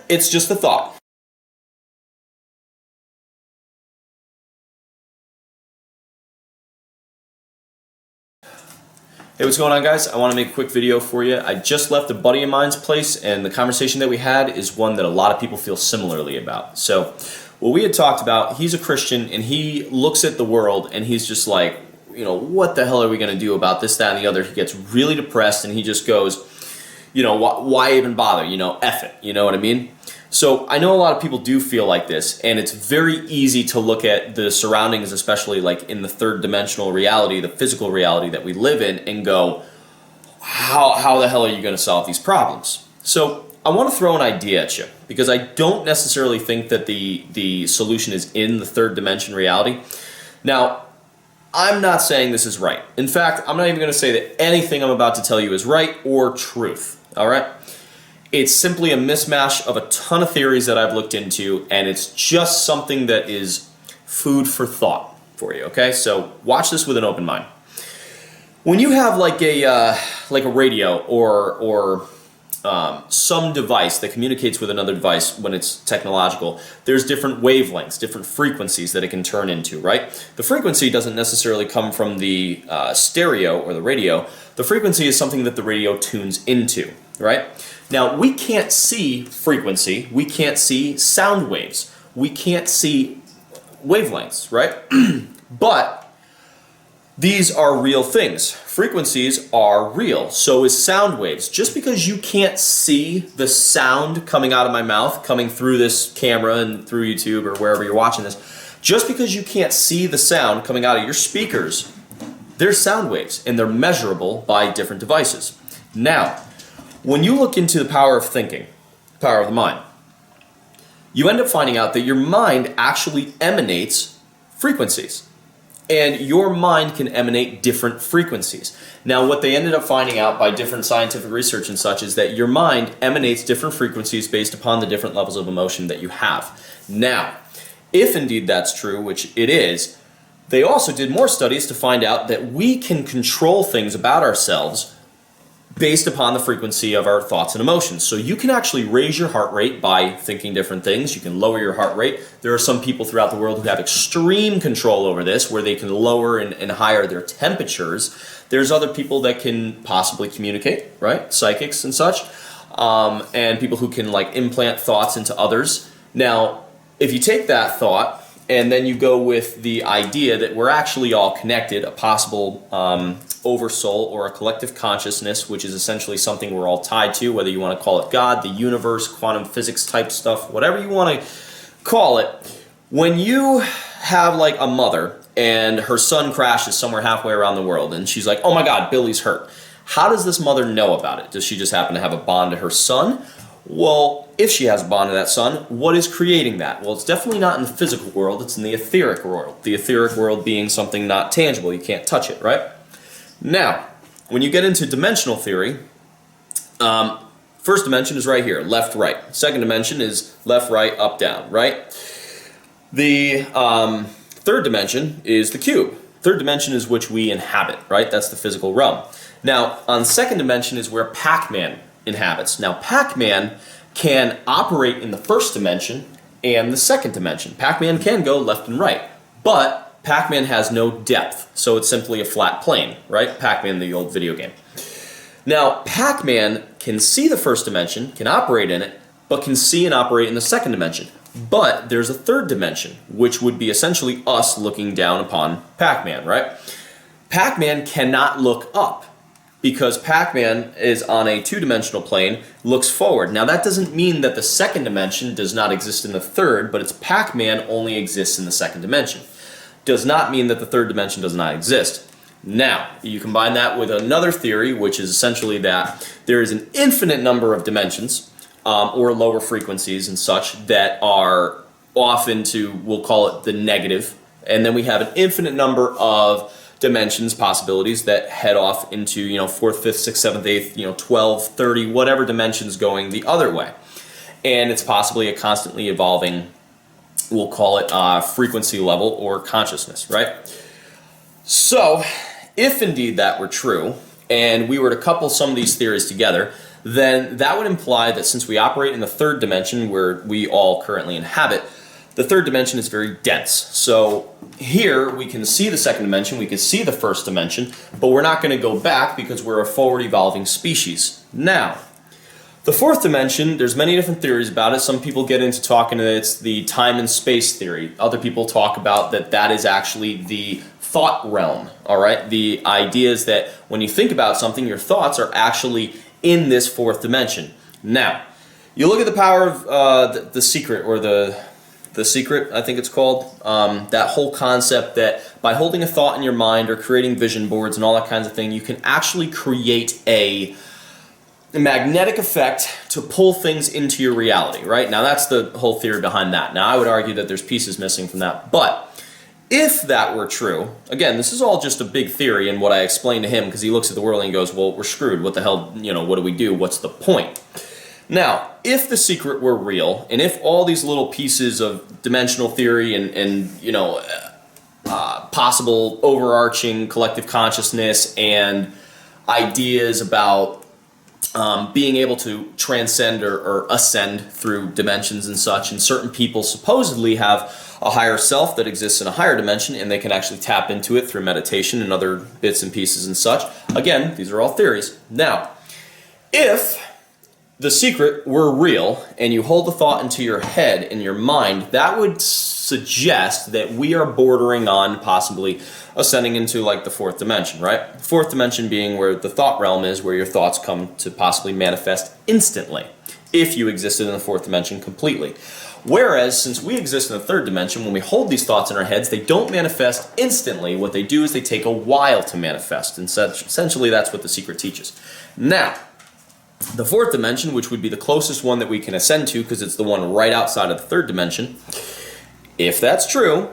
It's just a thought. Hey, what's going on, guys? I want to make a quick video for you. I just left a buddy of mine's place, and the conversation that we had is one that a lot of people feel similarly about. So, what we had talked about, he's a Christian, and he looks at the world, and he's just like, what the hell are we going to do about this, that, and the other? He gets really depressed, and he just goes, why even bother? F it. You know what I mean? So I know a lot of people do feel like this, and it's very easy to look at the surroundings, especially like in the third dimensional reality, the physical reality that we live in, and go, how the hell are you going to solve these problems? So I want to throw an idea at you, because I don't necessarily think that the solution is in the third dimension reality. Now, I'm not saying this is right. In fact, I'm not even going to say that anything I'm about to tell you is right or truth, all right? It's simply a mismatch of a ton of theories that I've looked into, and it's just something that is food for thought for you, okay? So watch this with an open mind. When you have like a radio or some device that communicates with another device when it's technological, there's different wavelengths, different frequencies that it can turn into, right? The frequency doesn't necessarily come from the stereo or the radio. The frequency is something that the radio tunes into, right? Now, we can't see frequency, we can't see sound waves, we can't see wavelengths, right? But these are real things. Frequencies are real, so is sound waves. Just because you can't see the sound coming out of my mouth, coming through this camera and through YouTube or wherever you're watching this, just because you can't see the sound coming out of your speakers, they're sound waves, and they're measurable by different devices. Now, when you look into the power of thinking, power of the mind, you end up finding out that your mind actually emanates frequencies. And your mind can emanate different frequencies. Now, what they ended up finding out by different scientific research and such is that your mind emanates different frequencies based upon the different levels of emotion that you have. Now, if indeed that's true, which it is, they also did more studies to find out that we can control things about ourselves based upon the frequency of our thoughts and emotions. So you can actually raise your heart rate by thinking different things. You can lower your heart rate. There are some people throughout the world who have extreme control over this, where they can lower and higher their temperatures. There's other people that can possibly communicate, right? Psychics and such, and people who can like implant thoughts into others. Now, if you take that thought and then you go with the idea that we're actually all connected, a possible oversoul or a collective consciousness, which is essentially something we're all tied to, whether you want to call it God, the universe, quantum physics type stuff, whatever you want to call it. When you have like a mother and her son crashes somewhere halfway around the world and she's like, oh my God, Billy's hurt. How does this mother know about it? Does she just happen to have a bond to her son? Well, if she has a bond to that son, what is creating that? Well, it's definitely not in the physical world, it's in the etheric world. The etheric world being something not tangible, you can't touch it, right? Now, when you get into dimensional theory, first dimension is right here, left, right. Second dimension is left, right, up, down, right? The third dimension is the cube. Third dimension is which we inhabit, right? That's the physical realm. Now, on second dimension is where Pac-Man inhabits. Now, Pac-Man can operate in the first dimension and the second dimension. Pac-Man can go left and right, but Pac-Man has no depth, so it's simply a flat plane, right? Pac-Man, the old video game. Now, Pac-Man can see the first dimension, can operate in it, but can see and operate in the second dimension. But there's a third dimension, which would be essentially us looking down upon Pac-Man, right? Pac-Man cannot look up, because Pac-Man is on a two-dimensional plane, looks forward. Now, that doesn't mean that the second dimension does not exist in the third, but it's Pac-Man only exists in the second dimension. Does not mean that the third dimension does not exist. Now, you combine that with another theory, which is essentially that there is an infinite number of dimensions, or lower frequencies and such, that are off into, we'll call it the negative, and then we have an infinite number of dimensions, possibilities that head off into, 4th, 5th, 6th, 7th, 8th, 12, 30, whatever dimensions going the other way. And it's possibly a constantly evolving, we'll call it frequency level or consciousness, right? So, if indeed that were true, and we were to couple some of these theories together, then that would imply that since we operate in the third dimension where we all currently inhabit, the third dimension is very dense. So here we can see the second dimension, we can see the first dimension, but we're not going to go back because we're a forward evolving species. Now, the fourth dimension, there's many different theories about it. Some people get into talking that it's the time and space theory. Other people talk about that is actually the thought realm, all right? The idea is that when you think about something, your thoughts are actually in this fourth dimension. Now, you look at the power of the secret, or the secret, I think it's called, that whole concept that by holding a thought in your mind or creating vision boards and all that kinds of thing, you can actually create a magnetic effect to pull things into your reality, right? Now that's the whole theory behind that. Now I would argue that there's pieces missing from that, but if that were true, again, this is all just a big theory and what I explained to him, because he looks at the world and he goes, well, we're screwed. What the hell, what do we do? What's the point? Now, if the secret were real, and if all these little pieces of dimensional theory and possible overarching collective consciousness and ideas about being able to transcend or ascend through dimensions and such, and certain people supposedly have a higher self that exists in a higher dimension, and they can actually tap into it through meditation and other bits and pieces and such. Again, these are all theories. Now, if the secret were real and you hold the thought into your head and your mind, that would suggest that we are bordering on possibly ascending into like the fourth dimension, right? The fourth dimension being where the thought realm is, where your thoughts come to possibly manifest instantly if you existed in the fourth dimension completely. Whereas, since we exist in the third dimension, when we hold these thoughts in our heads, they don't manifest instantly. What they do is they take a while to manifest, and essentially that's what the secret teaches. Now, the fourth dimension, which would be the closest one that we can ascend to because it's the one right outside of the third dimension, if that's true,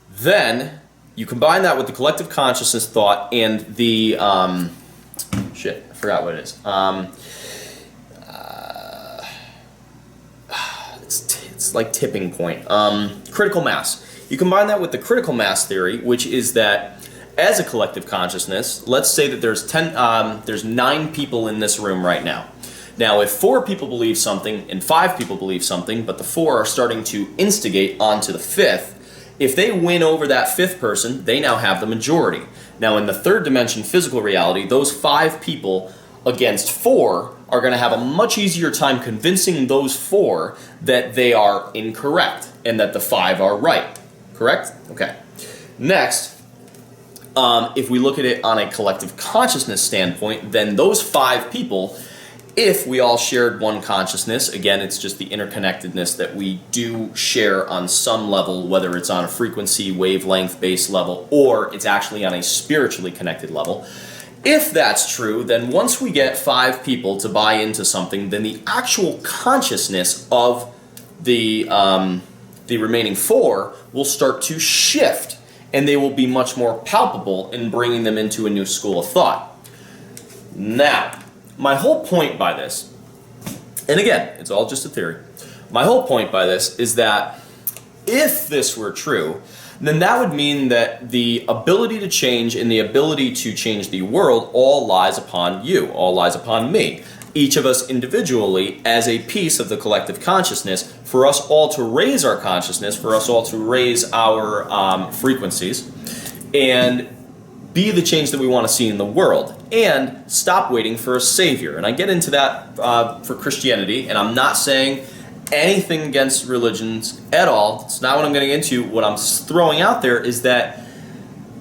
then you combine that with the collective consciousness thought and the, I forgot what it is. It's like tipping point. Critical mass. You combine that with the critical mass theory, which is that as a collective consciousness, let's say that there's 9 people in this room right now. Now, if 4 people believe something and 5 people believe something, but the 4 are starting to instigate onto the 5th, if they win over that 5th person, they now have the majority. Now, in the third dimension physical reality, those 5 people against 4 are going to have a much easier time convincing those 4 that they are incorrect and that the 5 are right. Correct? Okay. Next, if we look at it on a collective consciousness standpoint, then those 5 people, if we all shared one consciousness, again, it's just the interconnectedness that we do share on some level, whether it's on a frequency, wavelength-based level, or it's actually on a spiritually connected level. If that's true, then once we get 5 people to buy into something, then the actual consciousness of the remaining 4 will start to shift, and they will be much more palpable in bringing them into a new school of thought. Now, my whole point by this, and again, it's all just a theory, my whole point by this is that if this were true, then that would mean that the ability to change and the ability to change the world all lies upon you, all lies upon me. Each of us individually as a piece of the collective consciousness, for us all to raise our consciousness, for us all to raise our frequencies, and be the change that we want to see in the world, and stop waiting for a savior. And I get into that for Christianity, and I'm not saying anything against religions at all. It's not what I'm getting into. What I'm throwing out there is that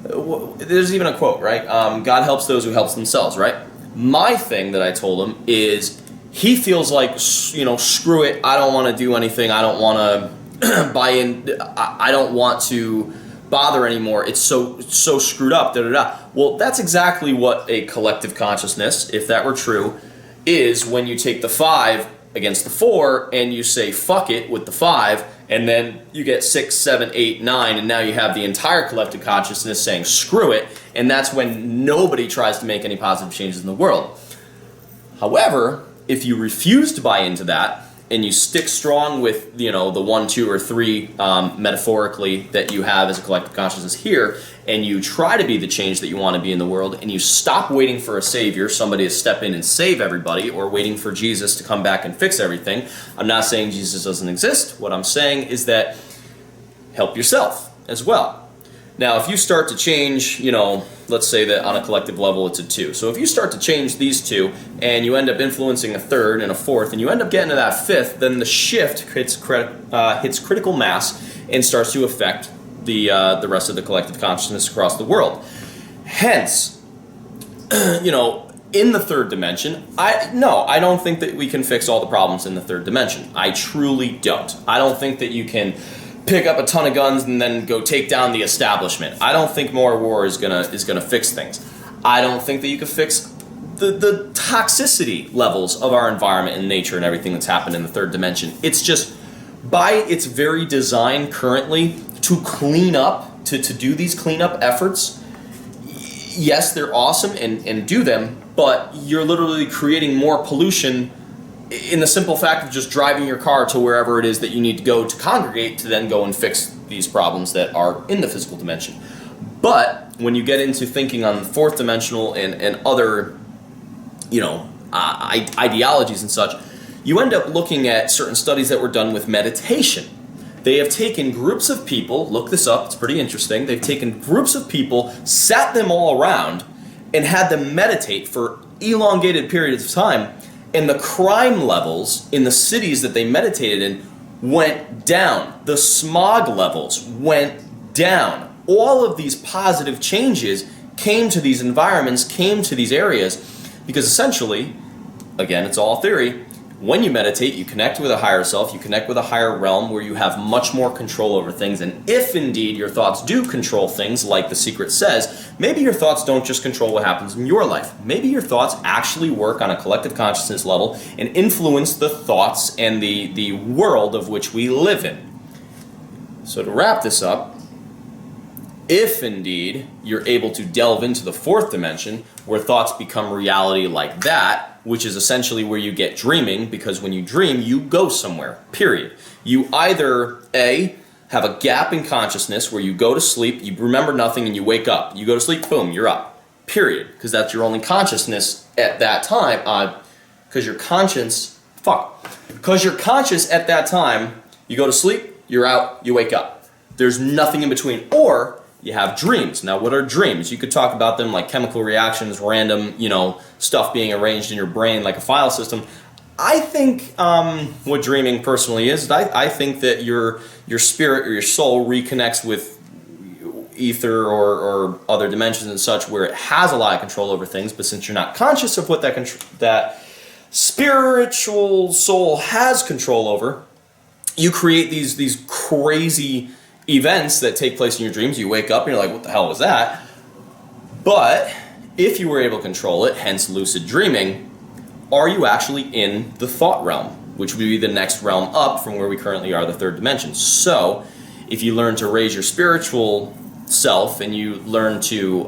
there's even a quote, right? God helps those who help themselves, right? My thing that I told him is he feels like, screw it, I don't want to do anything, I don't want to buy in, I don't want to bother anymore, it's so screwed up, Well, that's exactly what a collective consciousness, if that were true, is when you take the 5 against the 4 and you say fuck it with the 5, and then you get 6, 7, 8, 9, and now you have the entire collective consciousness saying screw it, and that's when nobody tries to make any positive changes in the world. However, if you refuse to buy into that, and you stick strong with, you know, the 1, 2, or 3 metaphorically that you have as a collective consciousness here, and you try to be the change that you want to be in the world, and you stop waiting for a savior, somebody to step in and save everybody, or waiting for Jesus to come back and fix everything. I'm not saying Jesus doesn't exist. What I'm saying is that help yourself as well. Now, if you start to change, you know, let's say that on a collective level it's a 2. So if you start to change these 2 and you end up influencing a 3rd and a 4th and you end up getting to that 5th, then the shift hits critical mass and starts to affect the rest of the collective consciousness across the world. Hence, you know, in the 3rd dimension, I don't think that we can fix all the problems in the 3rd dimension. I truly don't. I don't think that you can pick up a ton of guns and then go take down the establishment. I don't think more war is gonna fix things. I don't think that you can fix the toxicity levels of our environment and nature and everything that's happened in the 3rd dimension. It's just, by its very design currently, to clean up, to do these cleanup efforts, yes, they're awesome and do them, but you're literally creating more pollution in the simple fact of just driving your car to wherever it is that you need to go to congregate to then go and fix these problems that are in the physical dimension. But when you get into thinking on the 4th dimensional and other, you know, ideologies and such, you end up looking at certain studies that were done with meditation. They have taken groups of people, look this up, it's pretty interesting, they've taken groups of people, sat them all around, and had them meditate for elongated periods of time, and the crime levels in the cities that they meditated in went down. The smog levels went down. All of these positive changes came to these environments, came to these areas, because essentially, again, it's all theory, when you meditate, you connect with a higher self, you connect with a higher realm where you have much more control over things, and if indeed your thoughts do control things, like The Secret says, maybe your thoughts don't just control what happens in your life. Maybe your thoughts actually work on a collective consciousness level and influence the thoughts and the world of which we live in. So to wrap this up, if indeed you're able to delve into the 4th dimension, where thoughts become reality like that, which is essentially where you get dreaming, because when you dream, you go somewhere, period. You either, A, have a gap in consciousness where you go to sleep, you remember nothing, and you wake up. You go to sleep, boom, you're up, period. Because that's your only consciousness at that time, because you're conscious at that time, you go to sleep, you're out, you wake up. There's nothing in between. Or you have dreams. Now, what are dreams? You could talk about them like chemical reactions, random, you know, stuff being arranged in your brain like a file system. I think what dreaming personally is, I think that your spirit or your soul reconnects with ether or other dimensions and such, where it has a lot of control over things, but since you're not conscious of what that spiritual soul has control over, you create these crazy events that take place in your dreams. You wake up and you're like, what the hell was that? But if you were able to control it, hence lucid dreaming, are you actually in the thought realm, which would be the next realm up from where we currently are, the 3rd dimension. So if you learn to raise your spiritual self and you learn to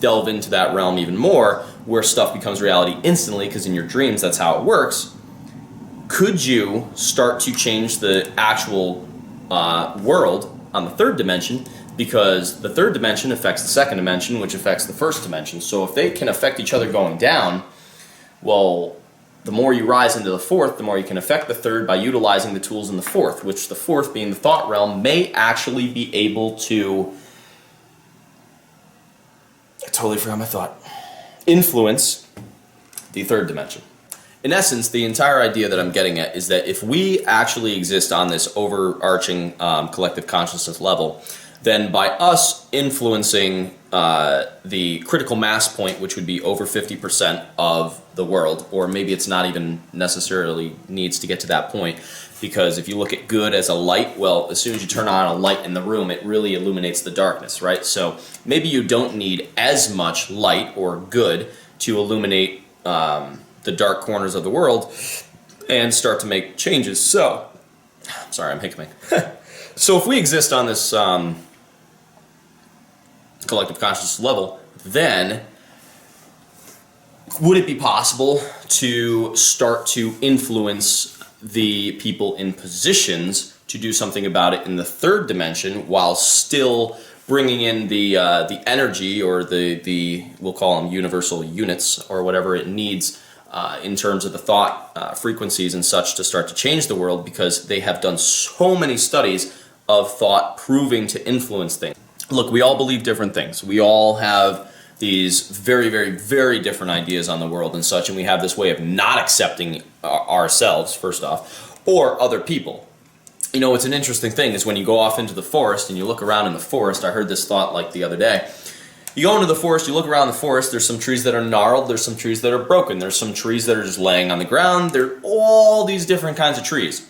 delve into that realm even more, where stuff becomes reality instantly, because in your dreams that's how it works, could you start to change the actual world on the 3rd dimension, because the 3rd dimension affects the 2nd dimension, which affects the 1st dimension. So if they can affect each other going down, well, the more you rise into the 4th, the more you can affect the 3rd by utilizing the tools in the 4th, which the 4th, being the thought realm, may actually be able to, I totally forgot my thought, influence the 3rd dimension. In essence, the entire idea that I'm getting at is that if we actually exist on this overarching collective consciousness level, then by us influencing the critical mass point, which would be over 50% of the world, or maybe it's not even necessarily needs to get to that point, because if you look at good as a light, well, as soon as you turn on a light in the room, it really illuminates the darkness, right? So maybe you don't need as much light or good to illuminate the dark corners of the world and start to make changes. So, sorry, I'm hiccuping. So if we exist on this collective consciousness level, then would it be possible to start to influence the people in positions to do something about it in the third dimension, while still bringing in the energy, or the we'll call them universal units, or whatever it needs in terms of the thought frequencies and such, to start to change the world, because they have done so many studies of thought proving to influence things. Look, we all believe different things. We all have these very, very, very different ideas on the world and such, and we have this way of not accepting ourselves, first off, or other people. You know, it's an interesting thing is when you go off into the forest and you look around in the forest. I heard this thought like the other day. You go into the forest, you look around the forest, there's some trees that are gnarled, there's some trees that are broken, there's some trees that are just laying on the ground, there are all these different kinds of trees.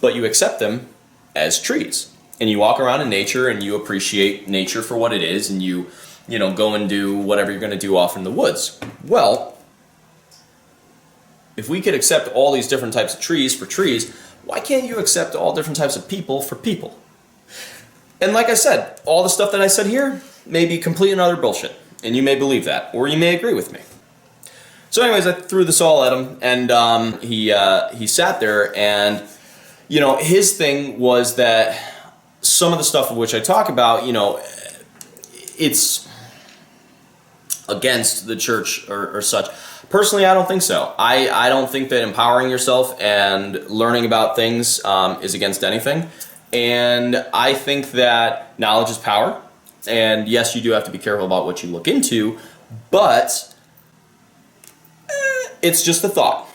But you accept them as trees. And you walk around in nature and you appreciate nature for what it is, and you know, go and do whatever you're going to do off in the woods. Well, if we could accept all these different types of trees for trees, why can't you accept all different types of people for people? And like I said, all the stuff that I said here may be complete and utter bullshit, and you may believe that, or you may agree with me. So anyways, I threw this all at him, and he sat there, and you know, his thing was that some of the stuff of which I talk about, you know, it's against the church or such. Personally, I don't think so. I don't think that empowering yourself and learning about things is against anything. And I think that knowledge is power. And yes, you do have to be careful about what you look into, but it's just a thought.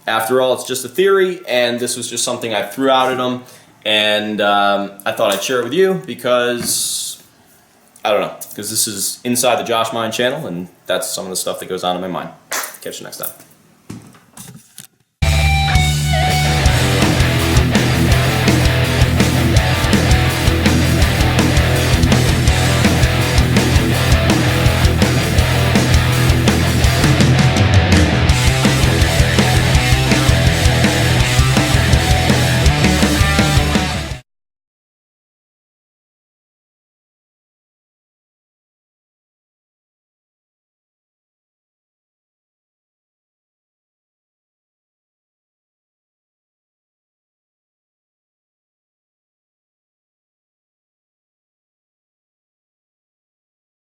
After all, it's just a theory, and this was just something I threw out at him, and I thought I'd share it with you because I don't know, because this is inside the Josh Mind channel, and that's some of the stuff that goes on in my mind. Catch you next time.